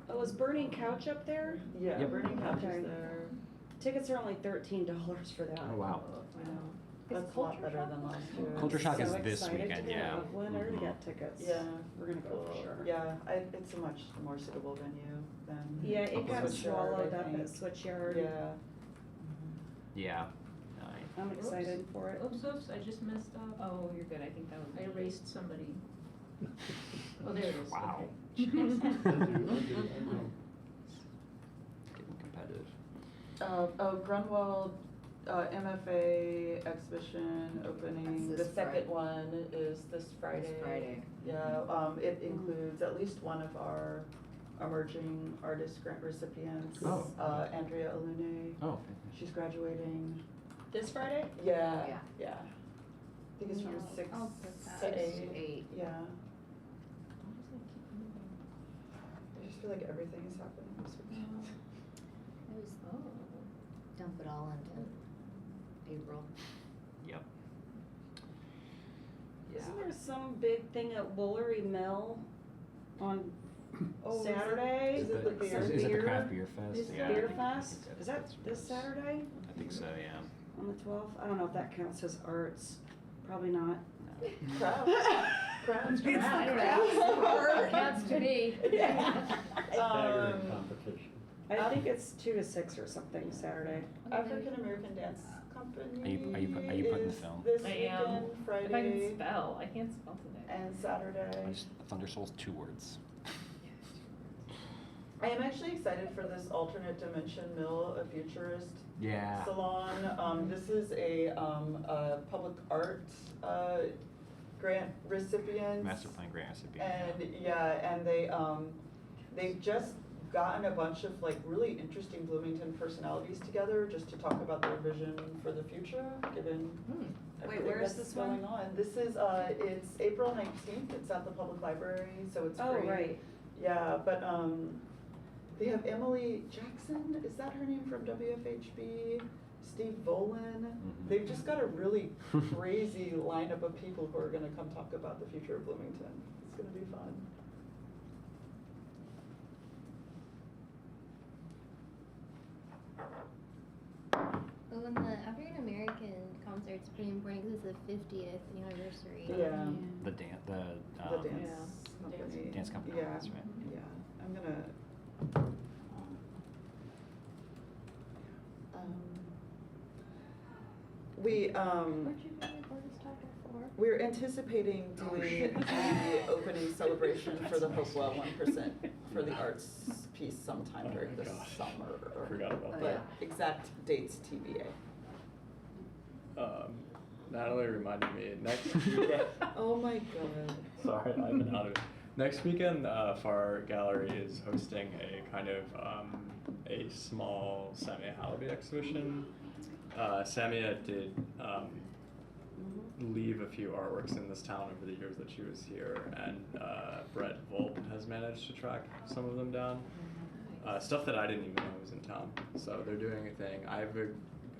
Oh, is Burning Couch up there? Yeah, Yep. Burning Couch Okay. is there. Tickets are only $13 for that. Oh, wow. I know. Is That's a lot Culture better Shock? than last year. Culture Shock So is this excited weekend, to go. yeah. When are to Mhm. get tickets? Yeah. We're gonna go for sure. Yeah, it's a much more suitable venue than. Yeah, it got Switchyard, swallowed I up at think. Switchyard. Yeah. Yeah. I'm excited for it. Oops, I just messed up. Oh, you're good, I think that would be. I erased somebody. Oh, there it is, Wow. okay. Getting competitive. Grunwald MFA exhibition opening, That's the this second Friday. one is this Friday. This Friday. Yeah, it includes at least one of our emerging artist grant recipients, Oh. Andrea Alune. Oh, She's graduating. This Friday? Yeah, Yeah. yeah. I think it's from Yeah, 6 I'll put that. to 6 8. to 8. Yeah, Why does that keep moving? I just feel like everything is happening this weekend. It was, dump it all into April. Yep. Isn't there some big thing at Woolery Mill on Oh, Saturday? is it the beer? Is it the Beer? craft beer fest? Is it Yeah, I Beer think- Fest? I think Is that that's what this it is. Saturday? I think so, yeah. On the 12th? I don't know if that counts as arts. Probably not. Crafts. Crafts. It's the I don't know. crafts part. Counts to me. Yeah. Dagger competition. I think it's 2 to 6 or something Saturday. African American Dance Company Are you putting the is film? this I weekend, am. If I can Friday spell, I can't spell today. and Saturday. Thunder Soul's 2 words. I am actually excited for this alternate dimension mill, a futurist Yeah. salon. This is a public art grant recipient. Master Plan grant recipient. And yeah, and they've just gotten a bunch of like really interesting Bloomington personalities together just to talk about their vision for the future, given everything where is that's this going one? on. This is it's April 19th. It's at the public library, so it's Oh, free. right. Yeah, but they have Emily Jackson, is that her name, from WFHB? Steve Volan. They've just got a really crazy lineup of people who are gonna come talk about the future of Bloomington. It's gonna be fun. But when the African American concert's pretty important because it's the 50th anniversary. Yeah. The dance. The dance company. Dance company. Yeah, That's right. yeah, I'm gonna. We Weren't you going to go to Star before? we're anticipating doing the opening celebration for the Hopewell 1% for the arts piece sometime Oh during my the gosh. summer. I forgot about But that. exact dates TBA. Natalie reminded me next weekend. Oh my god. Sorry, I've been out of it. Next weekend, Far Gallery is hosting a kind of a small Samia Halaby exhibition. Samia did leave a few artworks in this town over the years that she was here, and Brett Volp has managed to track some of them down. Stuff that I didn't even know was in town. So they're doing a thing.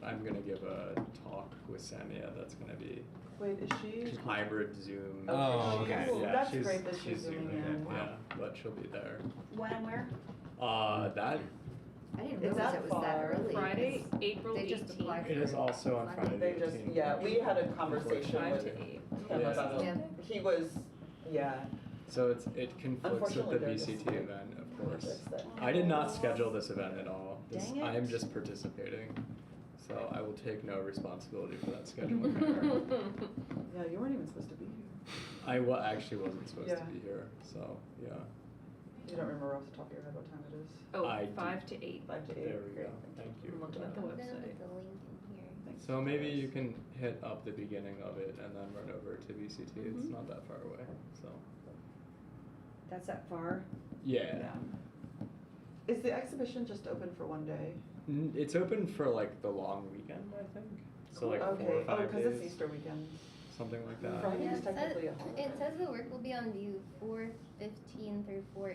I'm gonna give a talk with Samia that's gonna be Wait, is she? hybrid Zoom. Oh, okay. Cool. Yeah, That's she's, great that she's Zooming zooming in. Yeah, but she'll be there. When and where? That I didn't It's realize that it was that far. early. Friday, April They just 18th. applied for it is also on Friday They the just, 18th. yeah, we had a conversation 5 with to 8. him Yeah. about Yeah. it. He was, yeah. So it conflicts with Unfortunately, the they're just VCT event, of course. projects that- I did not schedule this event at all. Dang it. I am just participating. So I will take no responsibility for that scheduling error. Yeah, you weren't even supposed to be here. I actually wasn't supposed to Yeah. be here, so yeah. You don't remember off the top of your head what time it is? Oh, I do. 5 to 8. 5 to 8. There we Great, go. Thank you. I'm for looking at that. the I'm gonna website. put the link in here. Thanks. So maybe you can hit up the beginning of it and then run over to VCT. It's not that far away, so. That's that far? Yeah. Is the exhibition just open for one day? It's open for like the long weekend, I think. So like Okay. 4 or 5 Oh, days. because it's Easter weekend. Something like that. Friday Yeah, is technically a holiday. it says the work will be on view 4/15 through 4/18.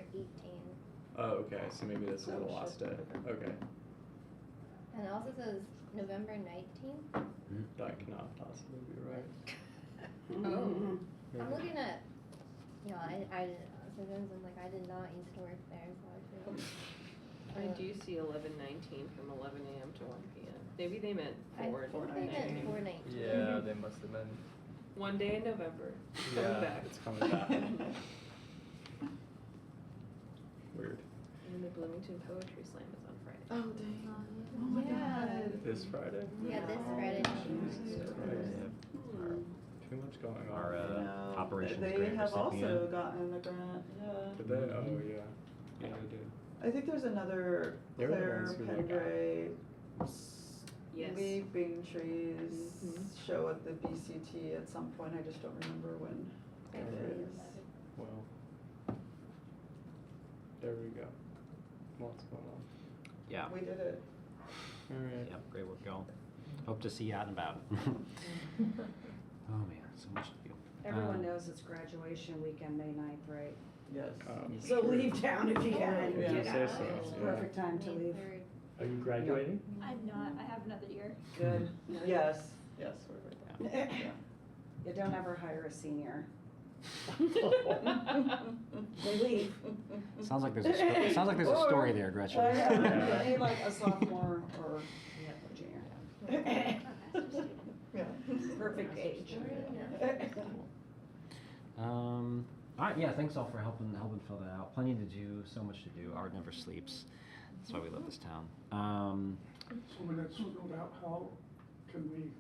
Oh, okay. So maybe this is Oh, the last shit. day. Okay. And it also says November 19th. That cannot possibly be right. Oh. I'm looking at, sometimes I'm like, I did not used to work there, so I feel. I do see 11:19 from 11 a.m. to 1 p.m. Maybe they meant I forward. think they meant 4/19. Yeah, they must have been. One day in November. Yeah, Coming back. it's coming back. Weird. And the Bloomington Poetry Slam is on Friday. Oh, dang. Oh my Yeah. god. This Friday? Yeah, this Friday. Jesus Christ. Too much going on. Our I know. operations They grant have also recipient. gotten a grant, yeah. Did they? Oh, yeah. Yeah, they did. I think there's another They were the Claire ones who, like, Pendray Yes. Leaping Trees Mhm. show at the BCT at some point. I just don't remember when it is. Well, there we go. Lots going on. Yeah. We did it. All right. Yep. Great work, y'all. Hope to see you out and about. Oh man, so much to do. Everyone knows it's graduation weekend, May 9th, right? Yes. So sure. leave town if you can. Yeah, Get say out. so, It's yeah. perfect time to May leave. 3rd. Are you graduating? I'm not. I have another year. Good. Yes, yes, we're very glad. You don't ever hire a senior. Yeah. They leave. Sounds like there's a story there, Gretchen. They need like a sophomore or a junior. Yeah. Perfect age. All right, yeah, thanks all for helping fill that out. Plenty to do, so much to do. Art never sleeps. That's why we love this town. So when it's rolled out, how can we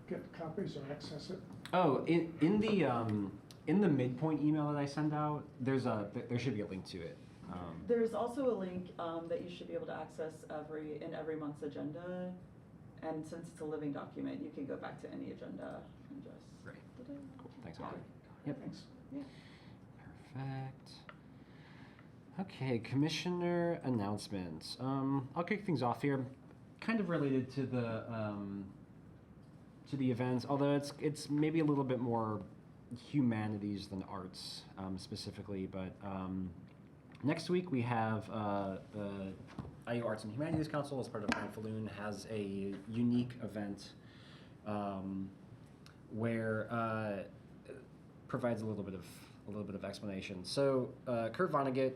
get copies or access it? Oh, in the midpoint email that I send out, there should be a link to it. There's also a link that you should be able to access in every month's agenda. And since it's a living document, you can go back to any agenda and just. Great. Cool. Thanks, Yeah. Audrey. Yep. Thanks. Yeah. Perfect. Okay, commissioner announcements. I'll kick things off here. Kind of related to the events, although it's maybe a little bit more humanities than arts specifically. But next week we have the IU Arts and Humanities Council, as part of Falloon, has a unique event where provides a little bit of explanation. So Kurt Vonnegut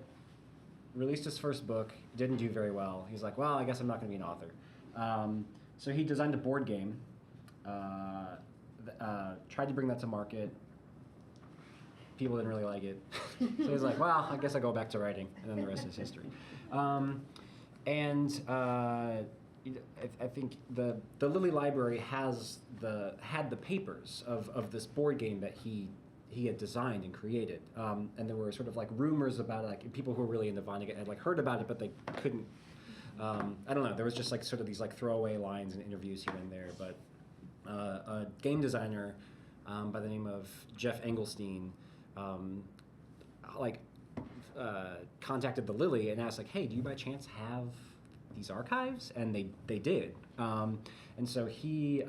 released his first book, didn't do very well. He's like, well, I guess I'm not going to be an author. So he designed a board game, tried to bring that to market. People didn't really like it. So he's like, well, I guess I'll go back to writing, and then the rest is history. I think the Lilly Library had the papers of this board game that he had designed and created, and there were sort of like rumors about it, like people who were really into Vonnegut had like heard about it, but they couldn't. I don't know. There was just like sort of these like throwaway lines in interviews here and there, but a game designer by the name of Jeff Engelstein, contacted the Lilly and asked like, hey, do you by chance have these archives? And they did. And so he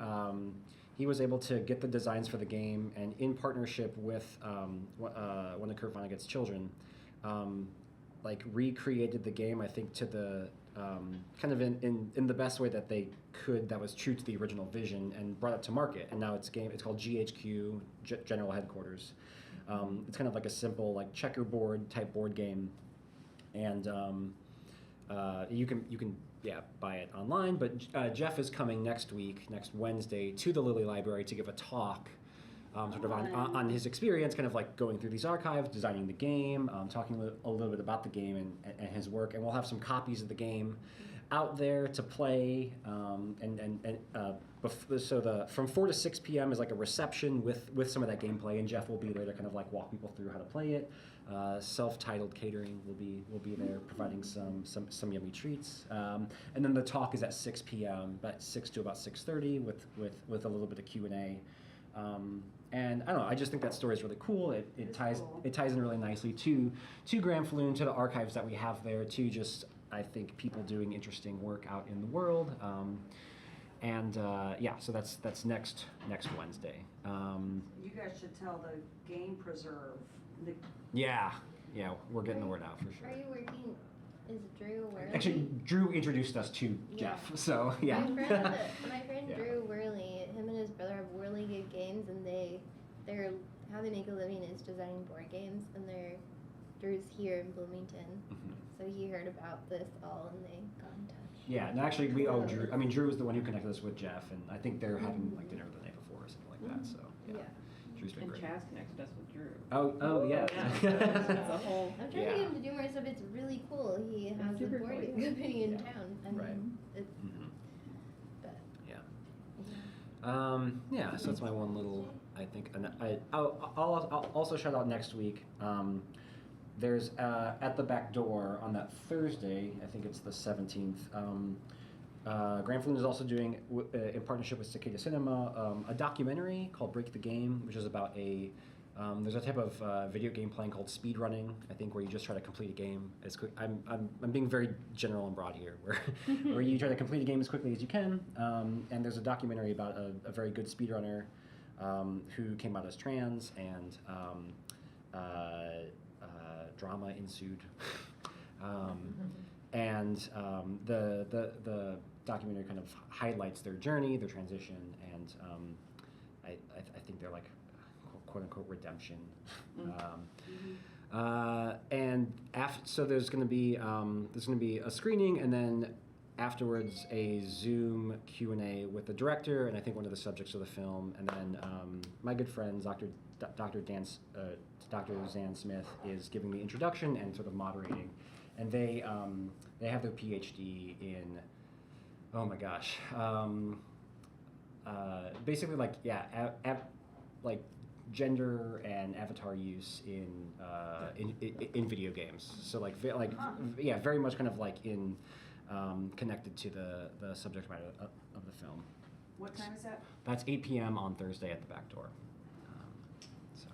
was able to get the designs for the game, and in partnership with one of Kurt Vonnegut's children, recreated the game, I think, to the kind of in the best way that they could, that was true to the original vision, and brought it to market. And now it's called GHQ, General Headquarters. It's kind of like a simple like checkerboard type board game, and you can buy it online. But Jeff is coming next Wednesday, to the Lilly Library to give a talk, sort of on his experience, kind of like going through these archives, designing the game, talking a little bit about the game and his work. And we'll have some copies of the game out there to play, so from 4 to 6 p.m. is like a reception with some of that gameplay, and Jeff will be there to kind of like walk people through how to play it. Self-titled catering will be there, providing some yummy treats, and then the talk is at 6 p.m. about 6 to about 6:30 with a little bit of Q&A. And I don't know, I just think that story is really cool. It ties in really nicely to Grand Falloon, to the archives that we have there, to just, I think, people doing interesting work out in the world. So that's next Wednesday. You guys should tell the Game Preserve. Yeah, we're getting the word out for sure. Are you working? Is Drew Worley? Actually, Drew introduced us to Jeff, so yeah. My friend Yeah. Drew Worley, him and his brother have Worley Good Games, and they're how they make a living is designing board games, and Drew's here in Bloomington, so he heard about this all, and they got in touch. Yeah, and actually we owe Drew. I mean, Drew was the one who connected us with Jeff, and I think they're having like dinner the night before or something like that. So yeah. Drew's been And great. Chaz connected us with Drew. Oh yeah. That's a whole. I'm trying to get him to do more stuff. It's really cool. He has a super board cool. game company in town. I mean, Right. it's, but, So that's my one little, I think, and I'll also shout out next week. There's at the back door on that Thursday, I think it's the 17th. Grand Falloon is also doing, in partnership with Cicada Cinema, a documentary called Break the Game, which is about there's a type of video game playing called speedrunning, I think, where you just try to complete a game as quick. I'm being very general and broad here, where you try to complete a game as quickly as you can. And there's a documentary about a very good speedrunner who came out as trans, and drama ensued. The documentary kind of highlights their journey, their transition, and I think they're like quote unquote redemption. So there's going to be a screening, and then afterwards a Zoom Q&A with the director and I think one of the subjects of the film, and then my good friend Dr. Zan Smith is giving the introduction and sort of moderating. and they have their PhD in, oh my gosh, basically like like gender and avatar use in video games. So like yeah, very much kind of like in connected to the subject matter of the film. What time is that? That's 8 p.m. on Thursday at the back door. So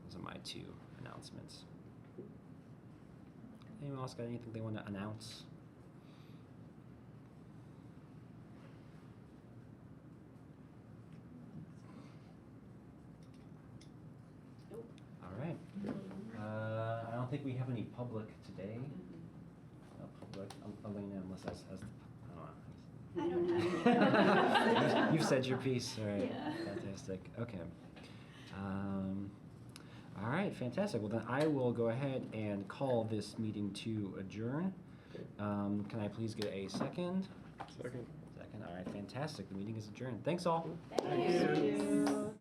those are my 2 announcements. Anyone else got anything they want to announce? All right. I don't think we have any public today. No public. Elena, unless has I don't know. You've said your piece. All right. Yeah. Fantastic. Okay. All right. Fantastic. Well, then I will go ahead and call this meeting to adjourn. Can I please get a second? Second. Second. All right. Fantastic. The meeting is adjourned. Thanks all. Thank you.